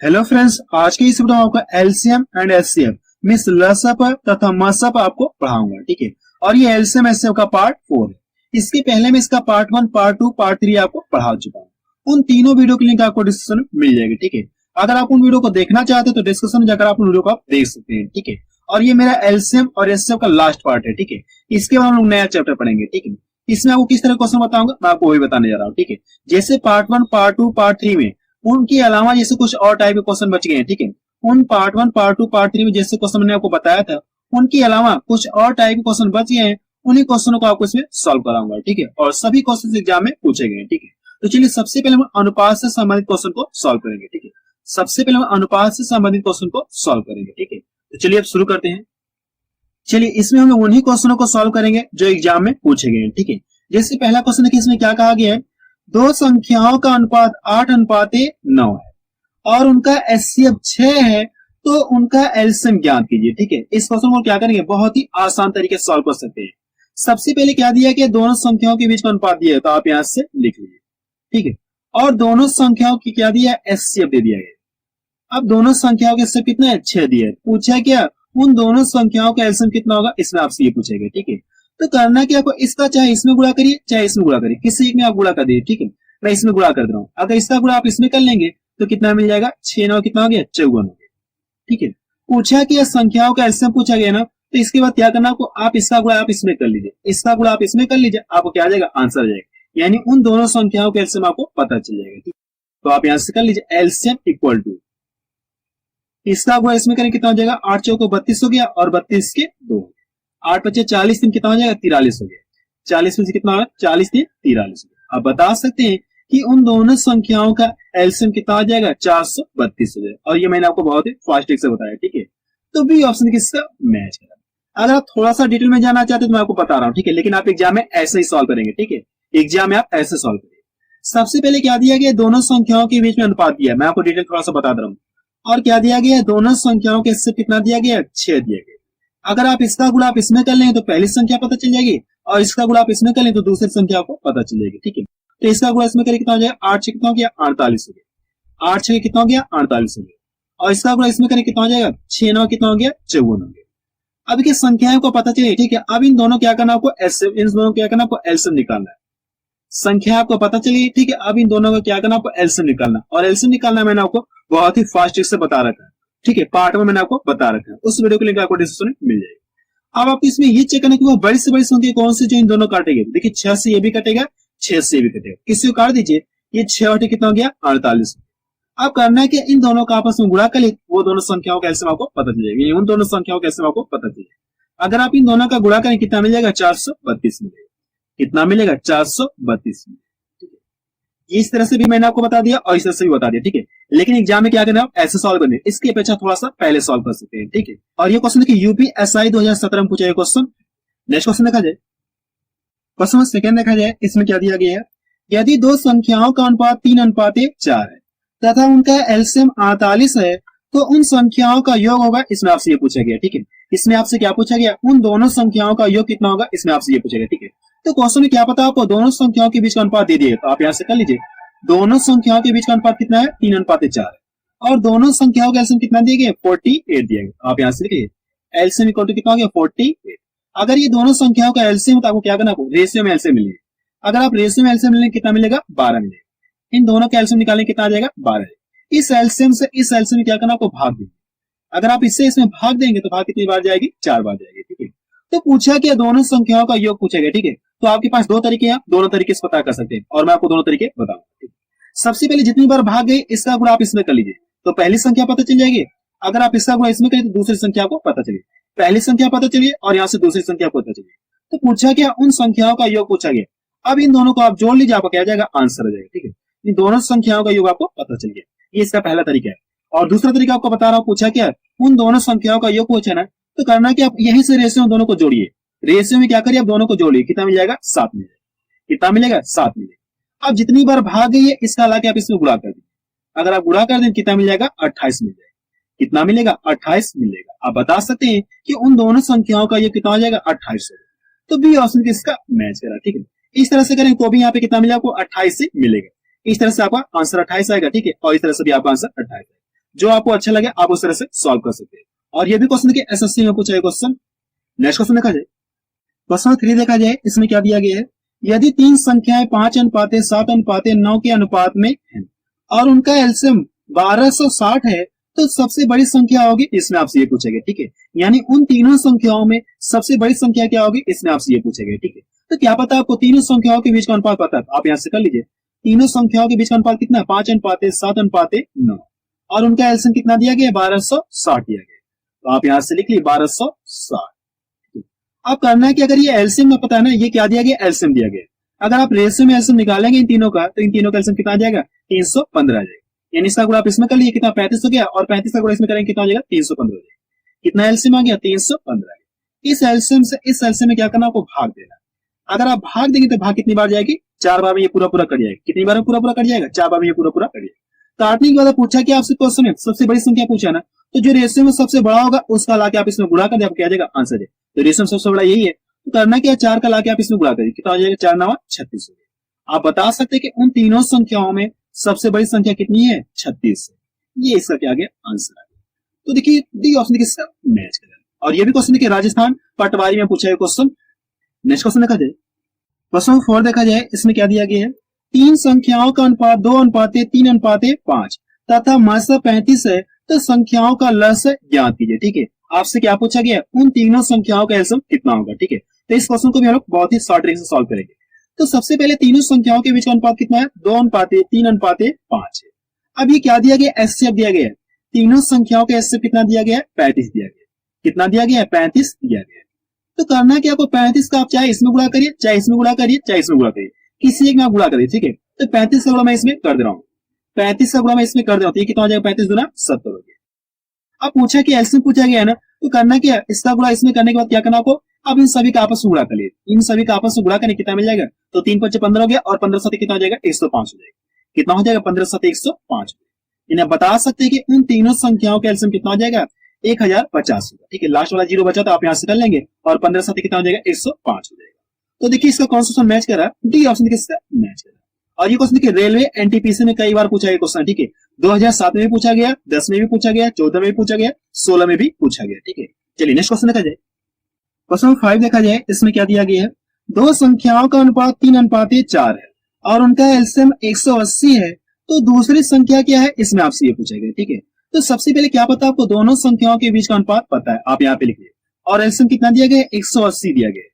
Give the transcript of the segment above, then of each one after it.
Hello friends, आज के इस वीडियो में आपको एलसीएम एंड एचसीएफ मींस लसअप तथा मसअप आपको पढ़ाऊंगा। ठीक है, और ये एलसीएम एचसीएफ का पार्ट 4 है। इसके पहले मैं इसका पार्ट 1, पार्ट 2, पार्ट 3 आपको पढ़ा चुका हूँ। उन तीनों वीडियो की लिंक आपको डिस्क्रिप्शन में मिल जाएगी। ठीक है, अगर आप उन वीडियो को देखना चाहते हैं तो डिस्क्रिप्शन में जाकर आप उन वीडियो को आप देख सकते हैं। ठीक है, और ये मेरा एलसीएम और एचसीएफ का लास्ट पार्ट है। ठीक है, इसके बाद हम लोग नया चैप्टर पढ़ेंगे। ठीक है, इसमें आपको किस तरह क्वेश्चन बताऊंगा मैं आपको वही बताने जा रहा हूँ। ठीक है, जैसे पार्ट 1, पार्ट 2, पार्ट 3 में उनके अलावा जैसे कुछ और टाइप के क्वेश्चन बच गए हैं। ठीक है, उन पार्ट 1, पार्ट 2, पार्ट 3 में जैसे क्वेश्चन मैंने आपको बताया था, उनके अलावा कुछ और टाइप के क्वेश्चन बच गए हैं। उन्हीं क्वेश्चनों को आपको इसमें सॉल्व कराऊंगा। ठीक है, और सभी क्वेश्चन एग्जाम में पूछे गए हैं। ठीक है, तो चलिए सबसे पहले हम अनुपात से संबंधित क्वेश्चन को सॉल्व करेंगे। ठीक है, सबसे पहले हम अनुपात से संबंधित क्वेश्चन को सॉल्व करेंगे। ठीक है, तो चलिए अब शुरू करते हैं। चलिए इसमें हम उन्हीं क्वेश्चनों को सॉल्व करेंगे जो एग्जाम में पूछे गए हैं। ठीक है, जैसे पहला क्वेश्चन है कि इसमें क्या कहा गया है, दो संख्याओं का अनुपात 8:9 है और उनका एचसीएफ 6 है, तो उनका एलसीएम ज्ञात कीजिए। ठीक है, इस क्वेश्चन को क्या करेंगे, बहुत ही आसान तरीके से सॉल्व कर सकते हैं। सबसे पहले क्या दिया गया, दोनों संख्याओं के बीच का अनुपात दिया है, तो आप यहां से लिख लीजिए। ठीक है, और दोनों संख्याओं की क्या दिया है, एचसीएफ दे दिया गया। अब दोनों संख्याओं के एचसीएफ कितना है, 6 दिया है। पूछा क्या, उन दोनों संख्याओं का एलसीएम कितना होगा, इसमें आपसे ये पूछेगा। ठीक है, तो करना क्या, आपको इसका चाहे इसमें गुणा करिए चाहे इसमें गुणा करिए, किसी एक में आप गुणा कर दीजिए। ठीक है, मैं इसमें गुणा कर रहा हूं। अगर इसका गुणा आप इसमें कर लेंगे तो कितना मिल जाएगा, 6 कितना हो गया, 54 हो गया। ठीक है, पूछा कि संख्याओं का एलसीएम पूछा गया ना, तो इसके बाद क्या करना आपको, आप इसका गुणा आप इसमें कर लीजिए, इसका गुणा आप इसमें कर लीजिए, आपको क्या आ जाएगा, आंसर आ जाएगा। यानी उन दोनों संख्याओं का एलसीएम आपको पता चल जाएगा। ठीक, तो आप यहां से कर लीजिए एलसीएम इक्वल टू, इसका गुणा इसमें करें कितना हो जाएगा, 8 चौको 32 हो गया और 32 के 2, 8 बचे 40, 3 कितना हो जाएगा, 43 हो गया। 40 में से कितना होगा, 40 3 43 हो गया। आप बता सकते हैं कि उन दोनों संख्याओं का एलसीएम कितना आ जाएगा, 432 हो जाएगा। और ये मैंने आपको बहुत ही फास्ट से बताया। ठीक है, तो बी ऑप्शन किसका मैच है। अगर आप थोड़ा सा डिटेल में जाना चाहते हैं तो मैं आपको बता रहा हूँ। ठीक है, लेकिन आप एग्जाम में ऐसे ही सॉल्व करेंगे। ठीक है, एग्जाम में आप ऐसे सॉल्व करेंगे। सबसे पहले क्या दिया गया, दोनों संख्याओं के बीच में अनुपात दिया, मैं आपको डिटेल थोड़ा सा बता दे रहा हूँ। और क्या दिया गया, दोनों संख्याओं के एचसीएफ कितना दिया गया, 6 दिया गया। अगर आप इसका गुणा आप इसमें कर लेंगे तो पहली संख्या पता चल जाएगी, और इसका गुणा आप इसमें कर लेंगे तो दूसरी संख्या को पता चल जाएगी। ठीक है, तो इसका गुणा इसमें करें कितना हो जाएगा, 8 6 कितना हो गया, 48 हो गया। 8 6 कितना हो गया, 48 हो गया। और इसका गुणा इसमें करें कितना हो जाएगा, 6 9 कितना हो गया, 54 हो गया। अब की संख्याओं को पता चलिए। ठीक है, अब इन दोनों क्या करना आपको, एलसीएम, इन दोनों क्या करना आपको, एलसीएम निकालना है। संख्या आपको पता चली। ठीक है, अब इन दोनों का क्या करना आपको, एलसीएम निकालना, और एलसीएम निकालना मैंने आपको बहुत ही फास्ट से बता रखा है। ठीक है, पार्ट में मैंने आपको बता रखा है, उस वीडियो को लिंक आपको डिस्क्रिप्शन में मिल जाएगी। अब आप इसमें ये चेक करना कि वो बड़ी से बड़ी संख्या कौन सी जो इन दोनों काटेगी। देखिए 6 से ये भी कटेगा, 6 से ये भी कटेगा, किसी को काट दीजिए। ये 6 और कितना हो गया, 48। अब करना है कि इन दोनों का आपस में गुणा कर ले, वो दोनों संख्याओं का एलसीएम आपको पता चल जाएगा, उन दोनों संख्याओं का एलसीएम आपको पता चल जाएगा। अगर आप इन दोनों का गुणा करें कितना मिल जाएगा, 432 मिलेगा। कितना मिलेगा, 432 मिलेगा। इस तरह से भी मैंने आपको बता दिया और इस तरह से भी बता दिया। ठीक है, लेकिन एग्जाम में क्या करना है, ऐसे सॉल्व करने, इसकी अपेक्षा थोड़ा सा पहले सॉल्व कर सकते हैं। ठीक है, और ये क्वेश्चन देखिए यूपीएसआई 2017 में पूछा गया क्वेश्चन। नेक्स्ट क्वेश्चन देखा जाए, क्वेश्चन सेकंड देखा जाए, इसमें क्या दिया गया है, यदि दो संख्याओं का अनुपात 3:4 है तथा उनका एलसीएम 48 है, तो उन संख्याओं का योग होगा, इसमें आपसे ये पूछा गया। ठीक है, इसमें आपसे क्या पूछा गया, उन दोनों संख्याओं का योग कितना होगा, इसमें आपसे ये पूछा गया। ठीक है, तो क्वेश्चन में क्या पता आपको, दोनों संख्याओं के बीच का अनुपात दे दिए, तो आप यहां से कर लीजिए। दोनों संख्याओं के बीच का अनुपात कितना है, 3:4 है, और दोनों संख्याओं का एलसीएम कितना दिया गया, 48 दिया गया। आप यहां से लिखिए एलसीएम इक्वल टू कितना हो गया, 48। अगर ये दोनों संख्याओं का एलसीएम तो आपको क्या करना, आपको रेशियो में एलसीएम मिलेगा। अगर आप रेशियो में एलसीएम मिलेंगे कितना मिलेगा, 12 मिलेगा। इन दोनों का एलसीएम निकालने कितना आ जाएगा, 12। इस एलसीएम से इस एलसीएम में क्या करना, आपको भाग देंगे। अगर आप इससे इसमें भाग देंगे तो भाग कितनी बार जाएगी, 4 बार जाएगी। ठीक है, तो पूछा क्या, दोनों संख्याओं का योग पूछा गया। ठीक है, तो आपके पास दो तरीके हैं, दोनों तरीके से पता कर सकते हैं, और मैं आपको दोनों तरीके बताऊंगा। सबसे पहले जितनी बार भाग गई इसका गुणा आप इसमें कर लीजिए, तो पहली संख्या पता चल जाएगी। अगर आप इसका गुणा इसमें करें तो दूसरी संख्या को पता चलिए, पहली संख्या पता चलिए और यहाँ से दूसरी संख्या पता चलिए। तो पूछा क्या, उन संख्याओं का योग पूछा गया। अब इन दोनों को आप जोड़ लीजिए, आपको क्या जाएगा, आंसर आ जाएगा। ठीक है, इन दोनों संख्याओं का योग आपको पता चल गया, ये इसका पहला तरीका है। और दूसरा तरीका आपको बता रहा हूं, पूछा क्या, उन दोनों संख्याओं का योग पूछा ना, तो करना कि आप यहीं से रेशियो दोनों को जोड़िए। रेशियो में क्या करिए, आप दोनों को जोड़िए, कितना मिल जाएगा, 7 मिलेगा। कितना मिलेगा, 7 मिलेगा। अब जितनी बार भाग गई है इसका ला के आप इसमें गुणा कर दीजिए। अगर आप गुणा कर दें कितना मिल जाएगा, 28 मिल जाएगा। कितना मिलेगा, 28 मिलेगा। आप बता सकते हैं कि उन दोनों संख्याओं का ये कितना हो जाएगा, 28। तो बी ऑप्शन किसका मैच करा। ठीक है, इस तरह से करें तो भी यहाँ पे कितना मिलेगा, आपको 28 से मिलेगा। इस तरह से आपका आंसर 28 आएगा। ठीक है, और इस तरह से भी आपका आंसर 28 आएगा। जो आपको अच्छा लगे आप उस तरह से सॉल्व कर सकते हैं। और ये भी क्वेश्चन देखिए एसएससी में पूछा है क्वेश्चन। नेक्स्ट क्वेश्चन देखा जाए, क्वेश्चन 3 देखा जाए, इसमें क्या दिया गया है, यदि 3 संख्याएं 5:7:9 के अनुपात में है और उनका एलसीएम 1260 है तो सबसे बड़ी संख्या होगी, इसमें आपसे ये पूछेगा, ठीक है। यानी उन तीनों संख्याओं में सबसे बड़ी संख्या क्या होगी, इसमें आपसे ये पूछेगा, ठीक है। तो क्या पता आपको तीनों संख्याओं के बीच का अनुपात पता है, आप यहाँ से कर लीजिए। तीनों संख्याओं के बीच का अनुपात कितना है, 5:7:9 और उनका एलसीएम कितना दिया गया, 1260 दिया गया। तो आप यहाँ से लिख लीजिए 1260। अब करना है कि अगर ये एलसीएम में पता है ना, ये क्या दिया गया, एलसीएम दिया गया। अगर आप रेशियो में एलसीएम निकालेंगे इन तीनों का, तो इन तीनों का एलसीएम कितना आ जाएगा, 315 आ जाएगा। यानी इसका गुणा आप इसमें कर लीजिए, कितना 35 हो गया, और 35 का गुणा इसमें करेंगे कितना हो जाएगा, 315 हो जाएगा। कितना एलसीएम आ गया, 315। इस एलसीएम से इस एलसीएम में क्या करना, आपको भाग देना। अगर आप भाग देंगे तो भाग कितनी बार जाएगी, 4 बार में ये पूरा कट जाएगा। कितनी बार में पूरा कट जाएगा, 4 बार में ये पूरा कट जाएगा। काटने के बाद पूछा कि आपसे क्वेश्चन में सबसे बड़ी संख्या पूछा ना, तो जो रेशियो में सबसे बड़ा होगा उसका लाके आप इसमें गुणा कर दे, आपको क्या जाएगा, आंसर है। तो रेशियो में सबसे बड़ा यही है, तो करना क्या, 4 का लाके आप इसमें गुणा करिए, कितना हो जाएगा, 4 9 36 हो गया। आप बता सकते हैं कि उन तीनों संख्याओं में सबसे बड़ी संख्या कितनी है, 36 है। ये इसका क्या आ गया, आंसर आ गया। तो देखिए डी ऑप्शन किसका मैच करेगा। और ये भी क्वेश्चन देखिए राजस्थान पटवारी में पूछा है क्वेश्चन। नेक्स्ट क्वेश्चन देखा जाए, क्वेश्चन 4 देखा जाए, इसमें क्या दिया गया है, 3 संख्याओं का अनुपात 2:3:5 तथा मात्रा 35 है तो संख्याओं का लस ज्ञात कीजिए, ठीक है। आपसे क्या पूछा गया, उन तीनों संख्याओं का एलसीएम कितना होगा, ठीक है। तो इस क्वेश्चन को भी हम लोग बहुत ही शॉर्ट तरीके से सॉल्व करेंगे। तो सबसे पहले तीनों संख्याओं के बीच का अनुपात कितना है, 2:3:5 है। अब ये क्या दिया गया, एचसीएफ दिया गया है। तीनों संख्याओं का एचसीएफ कितना दिया गया है, 35 दिया गया। कितना दिया गया है, 35 दिया गया। तो करना क्या, आपको 35 का आप चाहे इसमें गुणा करिए, चाहे इसमें गुणा करिए, चाहे इसमें गुणा करिए, किसी एक में आप गुणा करिए, ठीक है। तो 35 का गुणा मैं इसमें कर दे रहा हूँ, 35 का गुणा मैं इसमें कर दे रहा हूँ, तो ये कितना हो जाएगा, 35 गुना 70 हो गया। अब पूछा कि एलसीएम पूछा गया है ना, तो करना क्या, इसका गुणा इसमें करने के बाद क्या करना आपको, अब इन सभी का आपस में गुणा कर लिए, इन सभी का आपस में गुणा करने कितना मिल जाएगा, तो 3 × 5 = 15 हो गया, और 15 7 कितना हो जाएगा, 105 हो जाएगा। कितना हो जाएगा, 15 7 105। इन्हें बता सकते हैं कि उन तीनों संख्याओं का एलसीएम कितना हो जाएगा, 1050 होगा, ठीक है। लास्ट वाला जीरो बचा तो आप यहाँ से कर लेंगे, और 15 7 कितना हो जाएगा, 105 हो जाएगा। तो देखिए इसका कौन सा मैच कर रहा है, डी ऑप्शन किसका मैच कर रहा है। और ये क्वेश्चन देखिए रेलवे एनटीपीसी में कई बार पूछा गया क्वेश्चन, ठीक है। 2007 में भी पूछा गया, 10 में भी पूछा गया, 14 में भी पूछा गया, 16 में भी पूछा गया, ठीक है। चलिए नेक्स्ट क्वेश्चन देखा जाए, क्वेश्चन 5 देखा जाए, इसमें क्या दिया गया है, 2 संख्याओं का अनुपात 3:4 है और उनका एलसीएम 180 है तो दूसरी संख्या क्या है, इसमें आपसे ये पूछा गया, ठीक है। तो सबसे पहले क्या पता, आपको दोनों संख्याओं के बीच का अनुपात पता है, आप यहाँ पे लिखिए। और एलसीएम कितना दिया गया, 180 दिया गया।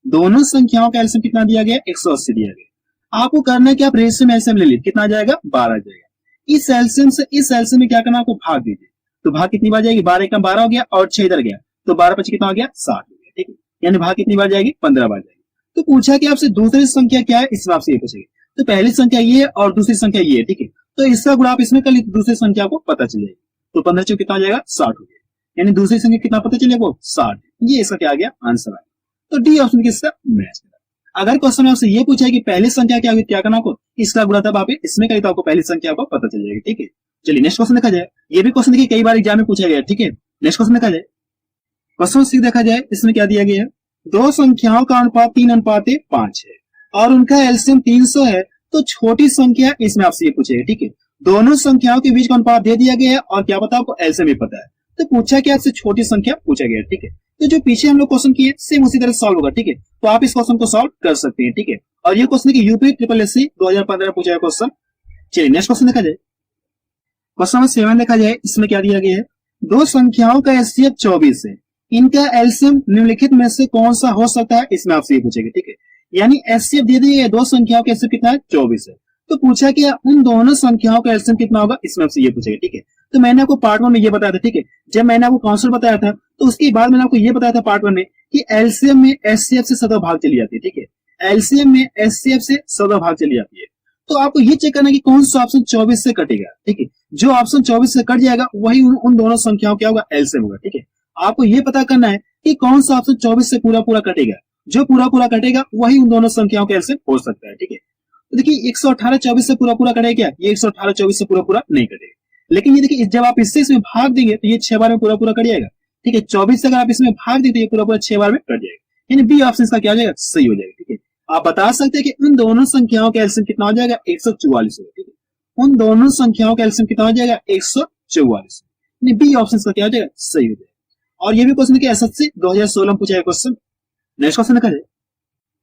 दोनों संख्याओं का एलसीएम कितना दिया गया, 180 दिया गया। आपको करना है कि आप रेशियो में एलसीएम ले लीजिए, कितना आ जाएगा, 12 आ जाएगा। इस एलसीएम से इस एलसीएम में क्या करना, आपको भाग दीजिए। तो भाग कितनी बार जाएगी, 12 × 12 हो गया, और 6 इधर गया, तो 12 × 5 कितना हो गया, 60 हो गया, ठीक है। यानी भाग कितनी बार जाएगी, 15 बार जाएगी। तो पूछा कि आपसे दूसरी संख्या क्या है, इसमें आपसे ये पूछेगी। तो पहली संख्या ये है और दूसरी संख्या ये है, ठीक है। तो इसका गुणा आप इसमें कर लीजिए, दूसरी संख्या को पता चल जाएगी। तो 15 × 4 कितना हो जाएगा, 60 हो गया। यानी दूसरी संख्या कितना पता चलेगा, वो 60। ये इसका क्या आ गया, आंसर आ गया। तो डी ऑप्शन किसका मैच करा। अगर क्वेश्चन में आपसे ये पूछा है कि पहली संख्या क्या होगी, क्या करना आपको, इसका गुणा तब आप इसमें करें तो आपको पहली संख्या को पता चल जाएगी, ठीक है। चलिए नेक्स्ट क्वेश्चन देखा जाए, ये भी क्वेश्चन देखिए कई बार एग्जाम में पूछा गया, ठीक है। नेक्स्ट क्वेश्चन देखा जाए, क्वेश्चन 6 देखा जाए, इसमें क्या दिया गया है, 2 संख्याओं का अनुपात 3:5 है और उनका एलसीएम 300 है तो छोटी संख्या, इसमें आपसे ये पूछेगा, ठीक है। दोनों संख्याओं के बीच का अनुपात दे दिया गया है और क्या पता आपको एलसीएम भी पता है, तो पूछा कि आपसे छोटी संख्या पूछा गया, ठीक है। तो जो पीछे हम लोग क्वेश्चन किए सेम उसी तरह सॉल्व होगा, ठीक है। तो आप इस क्वेश्चन को सॉल्व कर सकते हैं, ठीक है। और ये क्वेश्चन की यूपी SSC 2015 पूछा गया क्वेश्चन। चलिए नेक्स्ट क्वेश्चन देखा जाए, क्वेश्चन नंबर 7 देखा जाए, इसमें क्या दिया गया है, 2 संख्याओं का एचसीएफ 24 है, इनका एलसीएम निम्नलिखित में से कौन सा हो सकता है, इसमें आपसे ये पूछेगा, ठीक है। यानी एचसीएफ दे दिए 2 संख्याओं का एचसीएफ कितना है, 24 है। तो पूछा कि उन दोनों संख्याओं का एलसीएम कितना होगा, इसमें आपसे ये पूछेगा, ठीक है। तो मैंने आपको पार्ट 1 में ये बताया था, ठीक है। जब मैंने आपको कॉन्सेप्ट बताया था तो उसके बाद मैंने आपको ये बताया था पार्ट 1 में कि एलसीएम में एचसीएफ से सदा भाग चली जाती है, ठीक है। एलसीएम में एचसीएफ से सदा भाग चली जाती है। तो आपको ये चेक करना है कि कौन सा ऑप्शन 24 से कटेगा, ठीक है। जो ऑप्शन 24 से कट जाएगा वही उन दोनों संख्याओं क्या होगा, एलसीएम होगा, ठीक है। आपको ये पता करना है कि कौन सा ऑप्शन 24 से पूरा कटेगा, जो पूरा कटेगा वही उन दोनों संख्याओं के एलसीएम हो सकता है, ठीक है। तो देखिए 118 24 से पूरा कटेगा क्या, ये 118 24 से पूरा नहीं कटेगा। लेकिन ये देखिए जब आप इससे इसमें भाग देंगे तो ये 6 बार में पूरा कट जाएगा, ठीक है। 24 से अगर आप इसमें भाग देते ये पूरा 6 बार में कट जाएगा, यानी बी ऑप्शन का क्या हो जाएगा, सही हो जाएगा, ठीक है। आप बता सकते हैं कि उन दोनों संख्याओं का एलसीएम कितना हो जाएगा, 144 होगा, ठीक है। उन दोनों संख्याओं का एलसीएम कितना हो जाएगा, 144 44। बी ऑप्शन का क्या हो जाएगा, सही हो जाएगा। और ये भी क्वेश्चन क्या एसएससी 2016 में पूछा है क्वेश्चन। नेक्स्ट क्वेश्चन देखा जाए,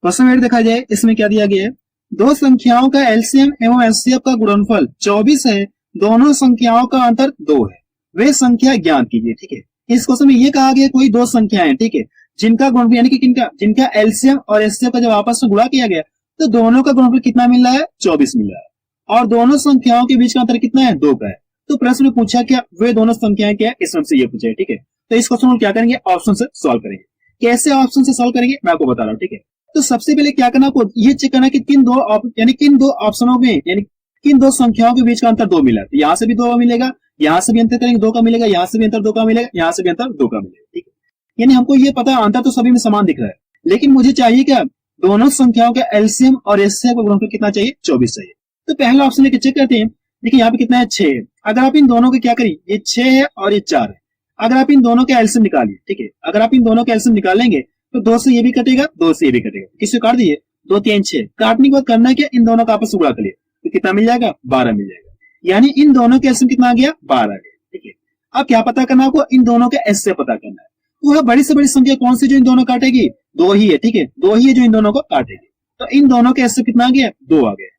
क्वेश्चन 8 देखा जाए, इसमें क्या दिया गया है, दो संख्याओं का एलसीएम एवं एचसीएफ का गुणनफल 24 है, दोनों संख्याओं का अंतर 2 है, वे संख्या ज्ञात कीजिए। ठीक है, इस क्वेश्चन में ये कहा गया कोई दो संख्याएं, ठीक है, जिनका गुणनफल यानी कि जिनका एलसीएम और एचसीएफ का जब आपस में गुणा किया गया तो दोनों का गुणनफल कितना मिल रहा है, 24 मिल रहा है, और दोनों संख्याओं के बीच का अंतर कितना है, 2 का है। तो प्रश्न में पूछा क्या वे दोनों संख्याएं क्या है, इसमें से ये पूछा है। ठीक है, तो इस क्वेश्चन को क्या करेंगे, ऑप्शन से सॉल्व करेंगे। कैसे ऑप्शन से सॉल्व करेंगे मैं आपको बता रहा हूँ। ठीक है, तो सबसे पहले क्या करना, आपको ये चेक करना कि किन दो ऑप्शनों में यानी किन दो संख्याओं के बीच का अंतर 2 मिला है। यहाँ से भी 2 मिलेगा, यहाँ से भी अंतर करेंगे 2 का मिलेगा, यहाँ से भी अंतर 2 का मिलेगा, यहाँ से भी अंतर 2 का मिलेगा। ठीक है, यानी हमको ये पता है अंतर तो सभी में समान दिख रहा है, लेकिन मुझे चाहिए क्या, दोनों संख्याओं का एलसीएम और एचसीएफ का गुणनफल कितना चाहिए, 24 चाहिए। तो पहला ऑप्शन लेके चेक करते हैं। देखिए यहाँ पे कितना है, 6 है। अगर आप इन दोनों के क्या करिए, ये 6 है और ये 4 है, अगर आप इन दोनों के एलसीएम निकालिए, ठीक है, अगर आप इन दोनों के एलसीएम निकालेंगे तो 2 से ये भी कटेगा, 2 से ये भी कटेगा, किससे काट दिए, 2 3 6, काटने के बाद करना है क्या, इन दोनों का आपस में गुणा करिए तो कितना मिल जाएगा, 12 मिल जाएगा, यानी इन दोनों के एलसीएम कितना आ गया, 12 आ गया। ठीक है, अब क्या पता करना आपको, इन दोनों के एचसीएफ पता करना है। तो वह बड़ी से बड़ी संख्या कौन सी जो इन दोनों काटेगी, 2 ही है। ठीक है, 2 ही है जो इन दोनों को काटेगी, तो इन दोनों के एचसीएफ कितना आ गया, 2 आ गया,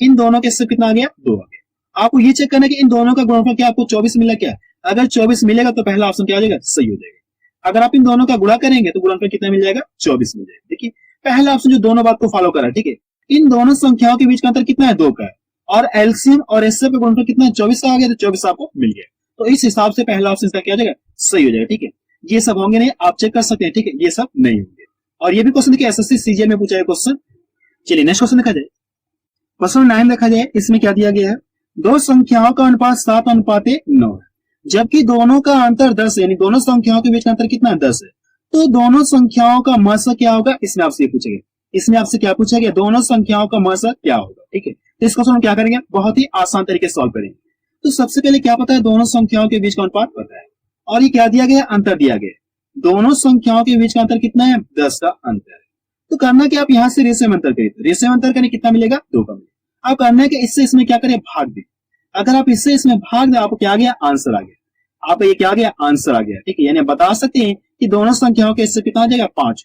इन दोनों के एचसीएफ कितना आ गया, 2 आ गया। आपको ये चेक करना है कि इन दोनों का गुणनफल क्या आपको 24 मिला क्या, अगर 24 मिलेगा तो पहला ऑप्शन क्या हो जाएगा, सही हो जाएगा। अगर आप इन दोनों का गुणा करेंगे तो गुणनफल कितना मिल जाएगा, 24 मिल जाएगा। देखिए पहला ऑप्शन जो दोनों बात को फॉलो कर रहा है। ठीक है, इन दोनों संख्याओं के बीच का अंतर कितना है, 2 का है, और एलसीएम और एचसीएफ का गुणनफल कितना है, 24 का आ गया, तो 24 आपको मिल गया। तो इस हिसाब से पहला ऑप्शन क्या हो जाएगा, सही हो जाएगा। ठीक है, ये सब होंगे नहीं, आप चेक कर सकते हैं। ठीक है, ये सब नहीं होंगे। और ये भी क्वेश्चन देखिए एसएससी सीजीएल में पूछा है क्वेश्चन। चलिए नेक्स्ट क्वेश्चन देखा जाए, क्वेश्चन 9 देखा जाए, इसमें क्या दिया गया है, दो संख्याओं का अनुपात 7:9 है, जबकि दोनों का अंतर 10 है, यानी दोनों संख्याओं के बीच का अंतर कितना है, 10 है, तो दोनों संख्याओं का मसा क्या होगा, इसमें आपसे पूछा गया, इसमें आपसे क्या पूछा गया, दोनों संख्याओं का मसा क्या होगा। ठीक है, तो इस क्वेश्चन हम क्या करेंगे, बहुत ही आसान तरीके से सॉल्व करेंगे। तो सबसे पहले क्या पता है, दोनों संख्याओं के बीच का अनुपात पता है, और ये क्या दिया गया, अंतर दिया गया, दोनों संख्याओं के बीच का अंतर कितना है, 10 का अंतर है। तो करना कि आप यहाँ से रेशियो अंतर करिए, रेशियो अंतर करें कितना मिलेगा, 2 का मिलेगा। आप करना है कि इससे इसमें क्या करें, भाग दे, अगर आप इससे इसमें भाग दे आपको क्या आ गया, आंसर आ गया, आपका ये क्या आ गया, आंसर आ गया। ठीक है, यानी बता सकते हैं कि दोनों संख्याओं के इससे कितना आ जाएगा, 5,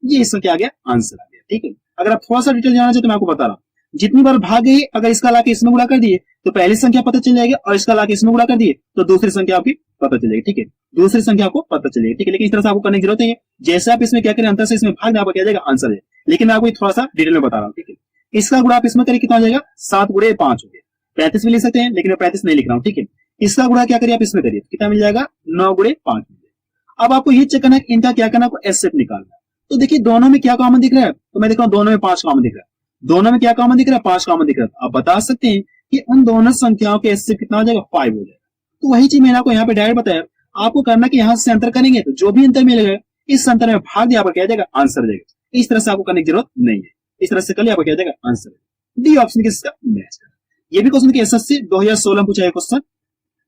ये इसका क्या आ गया, आंसर आ गया। ठीक है, अगर आप थोड़ा सा डिटेल जानना चाहते तो मैं आपको बता रहा हूँ, जितनी बार भाग गई अगर इसका लाके इसमें गुणा कर दिए तो पहली संख्या पता चल जाएगी, और इसका लाके इसमें गुणा कर दिए तो दूसरी संख्या आपकी पता चल जाएगी। ठीक है, दूसरी संख्या आपको पता चलेगी। ठीक है, लेकिन इस तरह से आपको करने की जरूरत नहीं है, जैसे आप इसमें क्या करें, अंतर से इसमें भाग दें, आपको क्या जाएगा, आंसर है। लेकिन मैं आपको थोड़ा सा डिटेल में बता रहा हूँ। ठीक है, इसका गुणा आप इसमें करिए कितना हो जाएगा, 7 गुणे 5 हो गया, 35 भी लिख सकते हैं, लेकिन मैं 35 नहीं लिख रहा हूँ। ठीक है, इसका गुणा क्या करिए आप इसमें करिए, कितना मिल जाएगा, 9 गुणे 5 मिल जाएगा। अब आपको ये चेक करना है इनका क्या करना, आपको एचसीएफ निकालना है। तो देखिए दोनों में क्या कॉमन दिख रहा है, तो मैं देख रहा हूँ दोनों में 5 कॉमन दिख रहा है, दोनों में क्या कॉमन दिख रहा है, 5 कॉमन दिख रहा है। आप बता सकते हैं कि उन दोनों संख्याओं के एचसीएफ कितना हो जाएगा, 5 हो जाएगा। तो वही चीज मैंने आपको यहाँ पे डायरेक्ट बताया, आपको करना कि यहाँ से अंतर करेंगे तो जो भी अंतर मिलेगा इस अंतर में भाग दिया, आपको क्या जाएगा, आंसर जाएगा। इस तरह से आपको करने की जरूरत नहीं है, इस तरह से कर लिया आपको क्या जाएगा, आंसर। डी ऑप्शन किसका मैच है। ये भी क्वेश्चन एसएससी 2016 में पूछा है क्वेश्चन।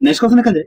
नेक्स्ट क्वेश्चन देखा जाए,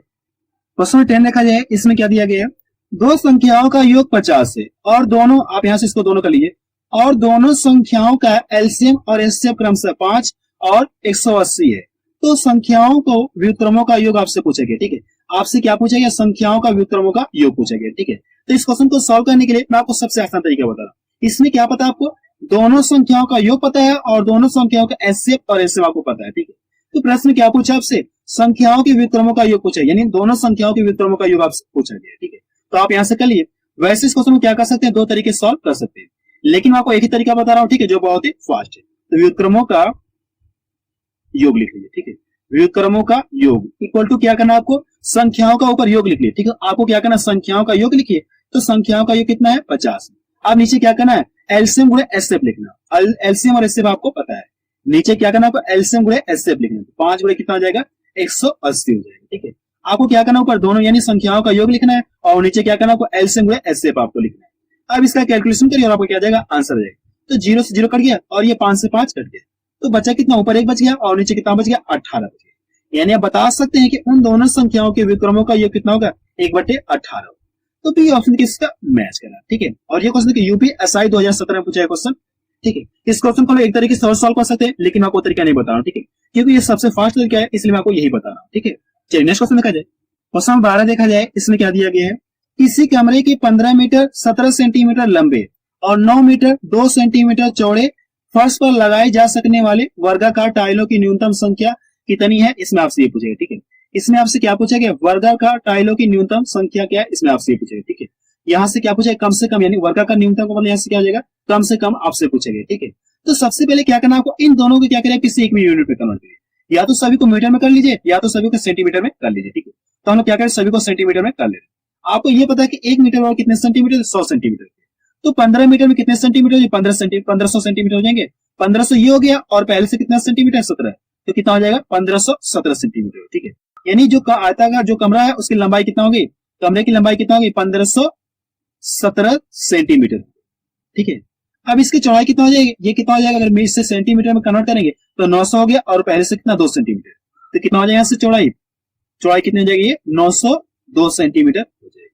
क्वेश्चन 10 देखा जाए, इसमें क्या दिया गया है, दो संख्याओं का योग 50 है और दोनों, आप यहां से इसको दोनों कर लीजिए, और दोनों संख्याओं का एलसीएम और एचसीएफ क्रमशः 5 और 180 है, तो संख्याओं को व्युत्क्रमों का योग आपसे पूछा गया। ठीक है, आपसे क्या पूछा गया, संख्याओं का व्युत्क्रमों का योग पूछा गया। ठीक है, तो इस क्वेश्चन को सॉल्व करने के लिए मैं आपको सबसे आसान तरीका बता रहा हूँ। इसमें क्या पता आपको, दोनों संख्याओं का योग पता है और दोनों संख्याओं का एचसीएफ और एचसीएफ आपको पता है। ठीक है, तो प्रश्न क्या पूछा आपसे, संख्याओं के व्युत्क्रमों का योग पूछा, यानी दोनों संख्याओं के व्युत्क्रमों का योग आपसे पूछा गया। ठीक है, तो आप यहां से कर लिए। वैसे इस क्वेश्चन को क्या कर सकते हैं, 2 तरीके सॉल्व कर सकते हैं, लेकिन मैं आपको एक ही तरीका बता रहा हूं। ठीक है, जो बहुत ही फास्ट है। तो व्युत्क्रमों का योग लिख लीजिए। ठीक है, व्युत्क्रमों का योग इक्वल टू क्या करना, आपको संख्याओं का ऊपर योग लिख लीजिए। ठीक है, आपको क्या करना, संख्याओं का योग लिखिए, तो संख्याओं का योग कितना है, 50। अब नीचे क्या करना है, एलसीएम गुणे एचसीएफ लिखना, एलसीएम और एचसीएफ आपको पता है। नीचे क्या करना, आपको एलसीएम गुणे एचसीएफ लिखना, 5 गुणे कितना हो जाएगा, 180 हो जाएगा। ठीक है, आपको क्या करना, ऊपर दोनों यानी संख्याओं का योग लिखना है, और नीचे क्या करना, आपको एलसीएम गुणे एचसीएफ आपको लिखना है। अब इसका कैलकुलेशन करिए और आपको क्या जाएगा, आंसर आ जाएगा। तो 0 से 0 कट गया और ये 5 से 5 कट गया, तो बचा कितना, ऊपर 1 बच गया और नीचे कितना बच गया, 18 बच गया। यानी आप बता सकते हैं कि उन दोनों संख्याओं के व्युत्क्रमों का योग कितना होगा, 1/18। तो बी ऑप्शन किसका मैच करा। ठीक है, और ये क्वेश्चन यूपीएसआई 2017 में पूछा है क्वेश्चन। ठीक है, इस क्वेश्चन को एक तरीके से सॉल्व कर सकते हैं, लेकिन मैं आपको तरीका नहीं बता रहा हूँ। ठीक है, क्योंकि ये सबसे फास्ट तरीका है, इसलिए मैं आपको यही बता रहा हूँ। ठीक है, चलिए नेक्स्ट क्वेश्चन देखा जाए। क्वेश्चन नंबर 12 देखा जाए, इसमें क्या दिया गया है, किसी कमरे के 15 मीटर 17 सेंटीमीटर लंबे और 9 मीटर 2 सेंटीमीटर चौड़े फर्श पर लगाए जा सकने वाले वर्गाकार टाइलों की न्यूनतम संख्या कितनी है, इसमें आपसे ये पूछेगा। ठीक है, इसमें आपसे क्या पूछेगा, वर्गाकार टाइलों की न्यूनतम संख्या क्या है, इसमें आपसे ये पूछेगा। ठीक है, यहाँ से क्या पूछेगा, कम से कम, यानी वर्गाकार न्यूनतम का मतलब यहाँ से क्या हो जाएगा, कम से कम आपसे पूछेगा। ठीक है, तो सबसे पहले क्या करना आपको, इन दोनों को क्या करें, किसी एक में यूनिट में कन्वर्ट करिए, या तो सभी को मीटर में कर लीजिए या तो सभी को सेंटीमीटर में कर लीजिए। ठीक है, तो हम लोग क्या करें, सभी को सेंटीमीटर में कर ले रहे हैं। आपको ये पता है कि 1 मीटर और कितने सेंटीमीटर, 100 सेंटीमीटर। तो 15 मीटर में कितने सेंटीमीटर, 1500 सेंटीमीटर हो जाएंगे। 1500 ये हो गया, और पहले से कितना सेंटीमीटर, 17, तो कितना हो जाएगा 1517 सेंटीमीटर। ठीक है, यानी जो आयताकार जो कमरा है उसकी लंबाई कितना होगी, कमरे की लंबाई कितना होगी, 1517 सेंटीमीटर। ठीक है, अब इसकी चौड़ाई कितना हो जाएगी, ये कितना हो जाएगा, अगर इससे सेंटीमीटर में कन्वर्ट करेंगे तो 900 हो गया, और पहले से कितना 2 सेंटीमीटर, तो कितना हो जाएगा इससे चौड़ाई कितनी हो जाएगी, ये 902 सेंटीमीटर हो जाएगी।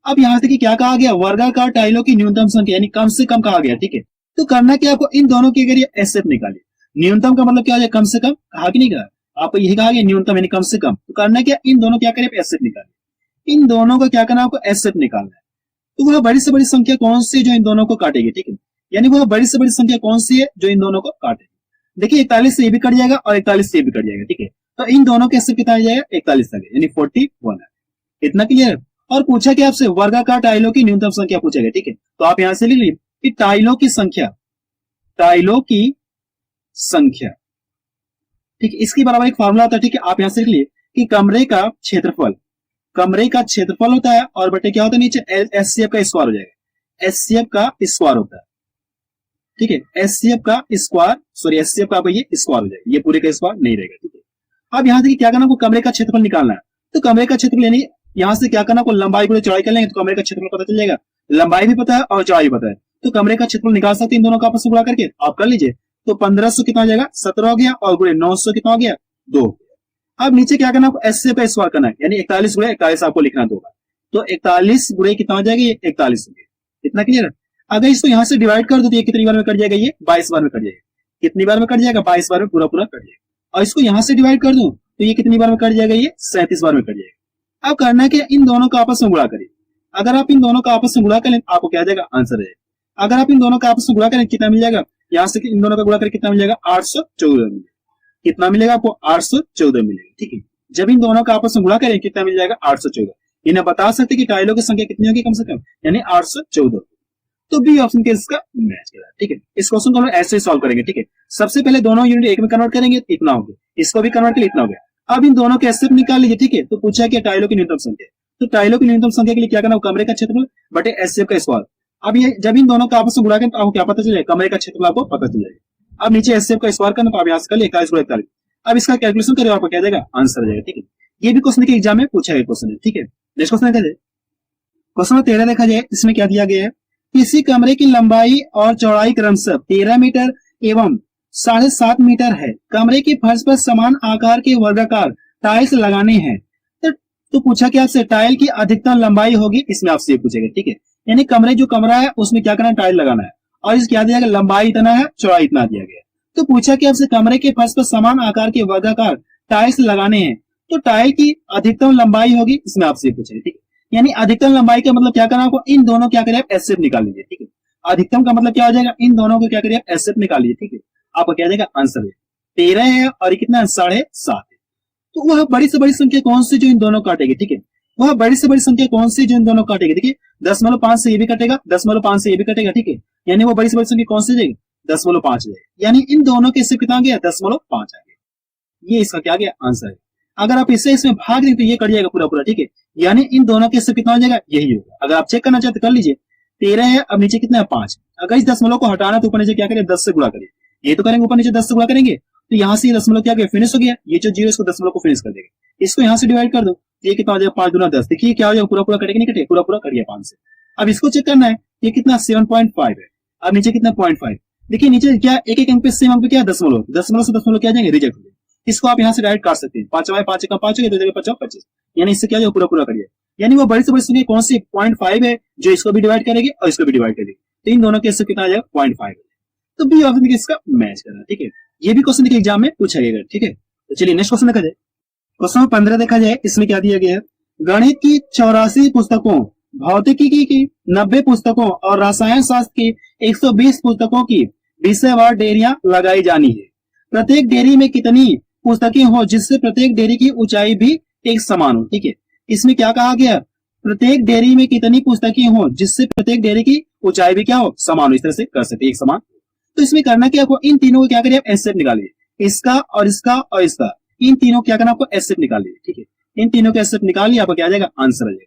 अब यहां से क्या कहा गया, वर्गाकार टाइलों की न्यूनतम संख्या, यानी कम से कम कहा गया। ठीक है, तो करना क्या आपको, इन दोनों की अगर ये एसएफ निकालिए, न्यूनतम का मतलब क्या हो जाए, कम से कम, कहा कि नहीं कहा, आपको यही कहा गया न्यूनतम यानी कम से कम। तो करना क्या, इन दोनों क्या करें, एसएफ निकालिए, इन दोनों का क्या करना, आपको एसएफ निकालना है। तो वह बड़ी से बड़ी संख्या कौन सी है जो इन दोनों को काटेगी। ठीक है, यानी वह बड़ी से बड़ी संख्या कौन सी है जो इन दोनों को काटेगी। देखिए 41 से ये भी कट जाएगा और 41 से ये भी कट जाएगा। ठीक है, तो इन दोनों के एसएफ कितना आ जाएगा, 41 आ गया, यानी 41 है। इतना क्लियर। और पूछा कि आपसे वर्गाकार टाइलों की न्यूनतम संख्या पूछेगा। ठीक है, तो आप यहां से लिख लीजिए कि टाइलों की संख्या, ठीक है, इसकी बराबर एक फॉर्मूला होता है। ठीक है, आप यहां से लिख लिए कि कमरे का क्षेत्रफल होता है, और बटे क्या होता है नीचे, एचसीएफ का स्क्वायर हो जाएगा, एचसीएफ का स्क्वायर होता है। ठीक है, एचसीएफ का ये स्क्वायर हो जाएगा, ये पूरे का स्क्वायर नहीं रहेगा। ठीक है, अब यहां से क्या करना, आपको कमरे का क्षेत्रफल निकालना है। तो कमरे का क्षेत्रफल यानी यहां से क्या करना, आपको लंबाई को चौड़ाई कर लेंगे तो कमरे का क्षेत्रफल पता चल जाएगा, लंबाई भी पता है और चौड़ाई भी पता है, तो कमरे का क्षेत्रफल निकाल सकते हैं इन दोनों का आपस में गुणा करके, आप कर लीजिए। तो 1500 कितना हो जाएगा, 17 हो गया, और गुणे 900 कितना हो गया, 2। अब नीचे क्या करना, आपको एससीएफ का स्क्वायर करना है, यानी 41 गुणे 41 आपको लिखना होगा। तो 41 गुणे कितना हो जाएगा, ये 41 हो गया। इतना क्लियर है। अगर इसको यहां से डिवाइड कर दो तो ये कितनी बार में कट जाएगा, ये 22 बार में कट जाएगा। कितनी बार में कट जाएगा, 22 बार में पूरा कट जाएगा। और इसको यहां से डिवाइड कर दो तो ये कितनी बार में कट जाएगा, ये 37 बार में कट जाएगा। अब करना क्या, इन दोनों का आपस में गुणा करिए। अगर आप इन दोनों का आपस में गुणा करें आपको क्या जाएगा, आंसर रहेगा। अगर आप इन दोनों का आपस में गुणा करें कितना मिल जाएगा, यहां से इन दोनों का गुणा करके कितना मिल जाएगा, 814 मिलेगा। कितना मिलेगा आपको, 814 मिलेगा। ठीक है, जब इन दोनों का आपस में गुणा करें कितना मिल जाएगा, 814। इन्हें बता सकते कि टाइलों की संख्या कितनी होगी कम से कम, यानी 814। तो बी ऑप्शन के इसका मैच करा। ठीक है, इस क्वेश्चन को हम ऐसे ही सॉल्व करेंगे। ठीक है, सबसे पहले दोनों यूनिट एक में कन्वर्ट करेंगे, इतना हो गया, इसको भी कन्वर्ट करें, इतना हो गया। अब इन दोनों के एसएफ निकाल लीजिए। ठीक है, तो पूछा कि टाइलों की न्यूनतम संख्या, तो टाइलों की न्यूनतम संख्या के लिए क्या करना, कमरे का क्षेत्रफल बटे एसएफ का स्क्वायर। अब ये जब इन दोनों का आपस में गुणा करें तो आपको क्या पता चलेगा, कमरे का क्षेत्रफल आपको पता चल जाएगा। अब नीचे एसएफ का स्क्वायर करना, तो आप यहां से कर 41 अब इसका कैलकुलेशन करें, आपको क्या जाएगा, आंसर आ जाएगा। ठीक है, ये भी क्वेश्चन के एग्जाम में पूछा गया क्वेश्चन है। ठीक है, नेक्स्ट क्वेश्चन देखा जाए, क्वेश्चन नंबर 13 देखा जाए, इसमें क्या दिया गया है, किसी कमरे की लंबाई और चौड़ाई क्रमशः 13 मीटर एवं 7.5 मीटर है, कमरे के फर्श पर समान आकार के वर्गाकार टाइल्स लगाने हैं, तो पूछा कि आपसे टाइल की अधिकतम लंबाई होगी, इसमें आपसे पूछेगा। ठीक है, यानी कमरा है उसमें क्या करना है, टाइल लगाना है, और इस क्या दिया गया, लंबाई इतना है, चौड़ाई इतना दिया गया। तो पूछा कि आपसे कमरे के फर्श पर समान आकार के वर्गाकार टाइल्स लगाने हैं, तो टाइल की अधिकतम लंबाई होगी, इसमें आपसे पूछेगा। ठीक है, यानी अधिकतम लंबाई का मतलब क्या करना, आपको इन दोनों क्या करें, एसएफ निकाल लीजिए। ठीक है, अधिकतम का मतलब क्या हो जाएगा, इन दोनों को क्या करिए, एसएफ निकाल लीजिए। ठीक है, आपको क्या जाएगा, आंसर 13 है और कितना 7.5 है। तो वह बड़ी से बड़ी संख्या कौन सी जो इन दोनों काटेगी। ठीक है, वह बड़ी से बड़ी संख्या कौन सी जो इन दोनों काटेगी। देखिए 10.5 से ये भी कटेगा, 10.5 से ये भी कटेगा। ठीक है, यानी वो बड़ी से बड़ी संख्या कौन सी जाएगी, 10.5 जाएगी, यानी इन दोनों के कितना गया, 10.5 आ गया। ये इसका क्या गया, आंसर है। अगर आप इसमें भाग दें तो ये कट जाएगा पूरा। ठीक है, यानी इन दोनों के कितना हो जाएगा, यही होगा। अगर आप चेक करना चाहते कर लीजिए, 13 है, अब नीचे कितना है, 5। अगर इस दशमलव को हटाना तो ऊपर नीचे क्या करें, 10 से गुणा करिए। ये तो करेंगे ऊपर नीचे 10 से गुणा करेंगे, तो यहाँ से दशमलव क्या फिनिश हो गया, ये जो 0 इसको दशमलव को फिनिश कर देगा। इसको यहाँ से डिवाइड कर दो, ये कितना हो जाएगा, 5 दूना 10। देखिए क्या हो जाएगा, पूरा कटेगा नहीं कटे, पूरा कट गया 5 से। अब इसको चेक करना है, ये कितना 7.5 है, अब नीचे कितना 0.5। देखिए नीचे क्या एक अंक पे सेम अंक पे क्या दशमलव से दशमलव क्या जाएंगे, रिजेक्ट हो गए। इसको आप यहाँ से डायरेक्ट काट सकते हैं, 5 का 5 हो गया, 2 जगह 5 25, यानी इससे क्या जो पूरा करिए। यानी वो बड़ी से बड़ी संख्या कौन सी 0.5 है जो इसको भी डिवाइड करेगी और इसको भी डिवाइड करेगी, तो इन दोनों के इससे कितना आ जाएगा, 0.5। तो बी ऑप्शन इसका मैच करना। ठीक है, ये भी क्वेश्चन एग्जाम में पूछा गया। ठीक है, तो चलिए नेक्स्ट क्वेश्चन देखा जाए। क्वेश्चन 15 देखा जाए, इसमें क्या दिया गया है, गणित की 84 पुस्तकों, भौतिकी की 90 पुस्तकों और रसायन शास्त्र की 120 पुस्तकों की विषयवार डेयरियां लगाई जानी है। प्रत्येक डेयरी में कितनी पुस्तकें हो जिससे प्रत्येक डेयरी की ऊंचाई भी एक समान हो। ठीक है, इसमें क्या कहा गया, प्रत्येक डेयरी में कितनी पुस्तकें हो जिससे प्रत्येक डेयरी की ऊंचाई भी क्या हो, समान हो। इस तरह से कर सकते एक समान। तो इसमें करना क्या, आपको इन तीनों को क्या करिए, एससेट निकालिए, इसका और इसका और इसका, इन तीनों क्या करना, आपको एससेट निकालिए। ठीक है, इन तीनों के एससेट निकालिए, आपको क्या आ जाएगा, आंसर आ जाएगा।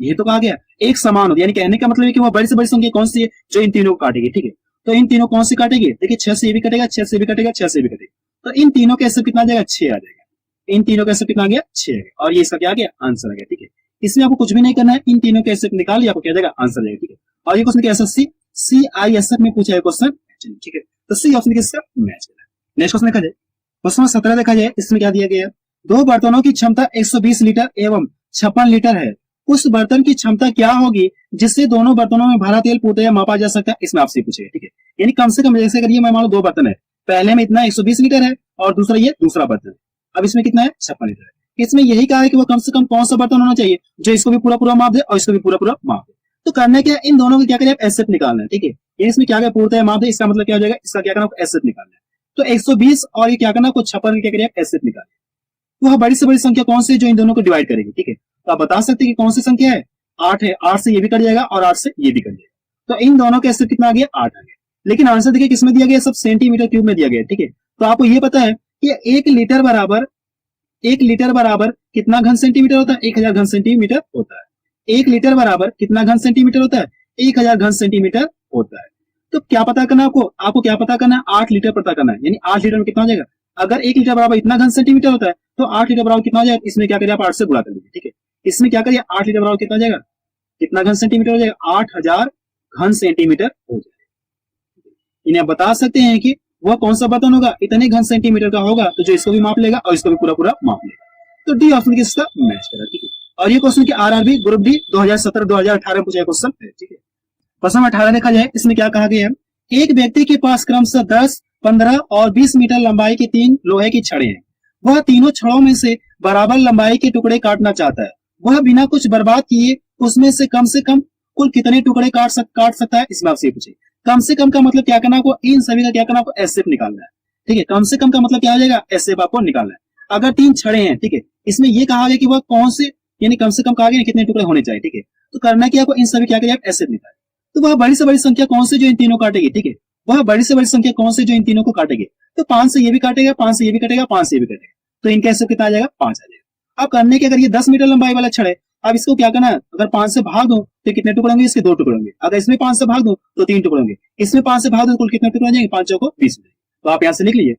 ये तो कहा गया एक समान हो, यानी कहने का मतलब है कि वो बड़ी से बड़ी संख्या कौन सी है जो इन तीनों को काटेगी। ठीक है, तो इन तीनों कौन सी काटेगी, देखिए 6 से ये भी कटेगा, 6 से भी कटेगा, 6 से भी कटेगा, तो इन तीनों का एससेट कितना आ जाएगा, 6 आ जाएगा। इन तीनों का एससेट कितना आ गया, 6 आ गया, और ये इसका क्या आ गया, आंसर आ गया। ठीक है, इसमें आपको कुछ भी नहीं करना है, इन तीनों के एससेट निकालिए, आपको क्या जाएगा, आंसर आ जाएगा। ठीक है, और ये क्वेश्चन एसएससी CISF में पूछा है क्वेश्चन। ठीक है, तो सी ऑप्शन किसका मैच करना है। नेक्स्ट क्वेश्चन देखा जाए, क्वेश्चन 17 देखा जाए, इसमें क्या दिया गया है, दो बर्तनों की क्षमता 120 लीटर एवं 56 लीटर है, उस बर्तन की क्षमता क्या होगी जिससे दोनों बर्तनों में भरा तेल पूर्णतः मापा जा सकता है, इसमें आपसे पूछेगा। ठीक है, यानी कम से कम, जैसे करिए मैं मान लो 2 बर्तन है, पहले में इतना 120 लीटर है और दूसरा ये दूसरा बर्तन है, अब इसमें कितना है, 56 लीटर है। इसमें यही कहा है कि वो कम से कम कौन सा बर्तन होना चाहिए जो इसको भी पूरा पूरा माप दे और इसको भी पूरा पूरा माप दे। तो करना क्या, इन दोनों को क्या करिए, एससेट निकालना है। ठीक है, ये इसमें क्या पूर्णतः माप दे, इसका मतलब क्या हो जाएगा, इसका क्या करना, एससेट निकालना है। तो 120 और ये क्या करना, कुछ 56 क्या करिए, एससेट निकालना। वह बड़ी से बड़ी संख्या कौन सी है जो इन दोनों को डिवाइड करेगी। ठीक है, तो आप बता सकते हैं कि कौन सी संख्या है, 8 है, 8 से ये भी कट जाएगा और 8 से ये भी कट जाएगा, तो इन दोनों का एससेट कितना आ गया, 8 आ गया। लेकिन आंसर देखिए किसमें दिया गया, सब सेंटीमीटर क्यूब में दिया गया। ठीक है, तो आपको ये पता है कि 1 लीटर बराबर कितना घन सेंटीमीटर होता है, 1000 घन सेंटीमीटर होता है। 1 लीटर बराबर कितना घन सेंटीमीटर होता है, 1000 घन सेंटीमीटर होता है। तो क्या पता करना आपको क्या पता करना है, 8 लीटर पता करना है, यानी 8 लीटर में कितना हो जाएगा, अगर 1 लीटर बराबर इतना घन सेंटीमीटर होता है तो 8 लीटर बराबर कितना हो जाएगा, इसमें क्या करिए आप 8 से गुणा कर लीजिए। ठीक है, इसमें क्या करिए, 8 लीटर बराबर कितना हो जाएगा, कितना घन सेंटीमीटर हो जाएगा, 8000 घन सेंटीमीटर हो जाएगा। इन्हें आप बता सकते हैं कि वह कौन सा बर्तन होगा, इतने घन सेंटीमीटर का होगा, तो जो इसको भी माप लेगा और इसको भी पूरा पूरा माप लेगा। तो डी ऑप्शन किसका मैच करा। ठीक है, और ये क्वेश्चन की आरआरबी ग्रुप डी 2017-2018 में पूछा क्वेश्चन है। ठीक है, प्रश्न 18 देखा जाए, इसमें क्या कहा गया है, एक व्यक्ति के पास क्रमशः 10, 15 और 20 मीटर लंबाई की 3 लोहे की छड़ें हैं। वह तीनों छड़ों में से बराबर लंबाई के टुकड़े काटना चाहता है। वह बिना कुछ बर्बाद किए उसमें से कम कुल कितने टुकड़े काट सकता है, इसमें आपसे पूछे। कम से कम का मतलब क्या करना, आपको इन सभी का क्या करना, आपको एसएफ निकालना है। ठीक है, कम से कम का मतलब क्या हो जाएगा, एसएफ आपको निकालना है। अगर 3 छड़े हैं, ठीक है, इसमें ये कहा गया कि वह कौन से, यानी कम से कम कहा गया कितने टुकड़े होने चाहिए। ठीक है, तो करना क्या, आपको इन सभी क्या करिए, आप एसएफ निकालें। तो वह बड़ी से बड़ी संख्या कौन सी जो इन तीनों काटेगी। ठीक है, वह बड़ी से बड़ी संख्या कौन सी जो इन तीनों को काटेगी, तो 5 से ये भी काटेगा, 5 से ये भी कटेगा, 5 से ये भी कटेगा, तो इनका एसएफ कितना आ जाएगा, 5 आ जाएगा। अब करने के, अगर ये 10 मीटर लंबाई वाला छड़ है, अब इसको क्या करना है, अगर 5 से भाग दो तो कितने टुकड़े होंगे, इसके 2 टुकड़े होंगे। अगर इसमें 5 से भाग दो तो 3 टुकड़े होंगे। इसमें 5 से भाग दो तो कुल कितने टुकड़े हो जाएंगे, 5 चौको 20 हो। तो आप यहाँ से लिख लीजिए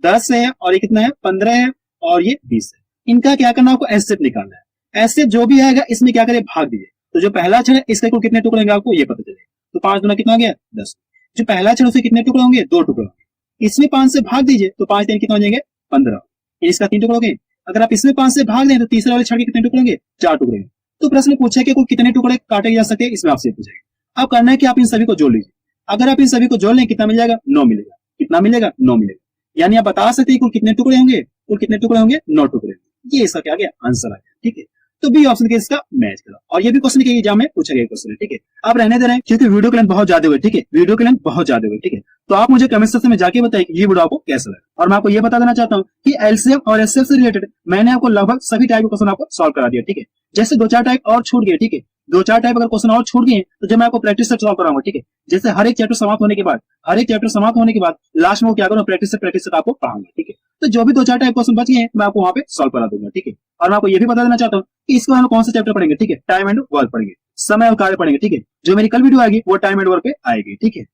10 है और ये कितना है, 15 है और ये 20 है। इनका क्या करना, आपको एसएफ निकालना है। एसएफ जो भी आएगा इसमें क्या करें, भाग दीजिए। तो जो पहला छड़ है इसके कुल कितने टुकड़े होंगे आपको ये पता चलेगा। तो 5 गुना कितना हो गया, 10। जो पहला छड़ उसे कितने टुकड़े होंगे, 2 टुकड़े होंगे। इसमें 5 से भाग दीजिए तो 5 दिन कितना हो जाएंगे, 15। इसका 3 टुकड़े हो गए। अगर आप इसमें 5 से भाग दें तो तीसरे वाले छड़ के कितने टुकड़े होंगे, 4 टुकड़े होंगे। तो प्रश्न पूछा कि कुल कितने टुकड़े काटे जा सकते हैं, इसमें आपसे पूछेगा। अब करना है कि आप इन सभी को जोड़ लीजिए। अगर आप इन सभी को जोड़ लें कितना मिल जाएगा, 9 मिलेगा। कितना मिलेगा, 9 मिलेगा। यानी आप बता सकते हैं कुल कितने टुकड़े होंगे, कुल कितने टुकड़े होंगे, 9 टुकड़े। ये इसका क्या गया, आंसर आ गया। ठीक है, तो बी ऑप्शन के इसका मैच करो। और ये भी क्वेश्चन के एग्जाम में पूछा गया क्वेश्चन है। ठीक है, आप रहने दे रहे हैं क्योंकि वीडियो के लेंथ बहुत ज्यादा हुए। ठीक है, वीडियो के लेंथ बहुत ज्यादा हुए। ठीक है, तो आप मुझे कमेंट सेक्शन में जाके बताइए कि ये वीडियो आपको कैसा लगा। और मैं आपको ये बता देना चाहता हूँ कि एलसीएम और एचसीएफ से रिलेटेड मैंने आपको लगभग सभी टाइप के क्वेश्चन आपको सॉल्व करा दिया। ठीक है, जैसे 2-4 टाइप और छूट गए। ठीक है, 2-4 टाइप अगर क्वेश्चन और छूट गए तो जब मैं आपको प्रैक्टिस से सॉल्व कराऊंगा। ठीक है, जैसे हर एक चैप्टर समाप्त होने के बाद लास्ट में क्या करूँ, प्रैक्टिस से आपको पढ़ाऊंगा। ठीक है, तो जो भी 2-4 टाइप क्वेश्चन बच गए मैं आपको वहां पे सॉल्व करा दूंगा। ठीक है, और मैं आपको ये भी बता देना चाहता हूँ कि इसको हम कौन सा चैप्टर पढ़ेंगे। ठीक है, टाइम एंड वर्क पढ़ेंगे, समय और कार्य पढ़ेंगे। ठीक है, जो मेरी कल वीडियो आएगी वो टाइम एंड वर्क पे आएगी। ठीक है।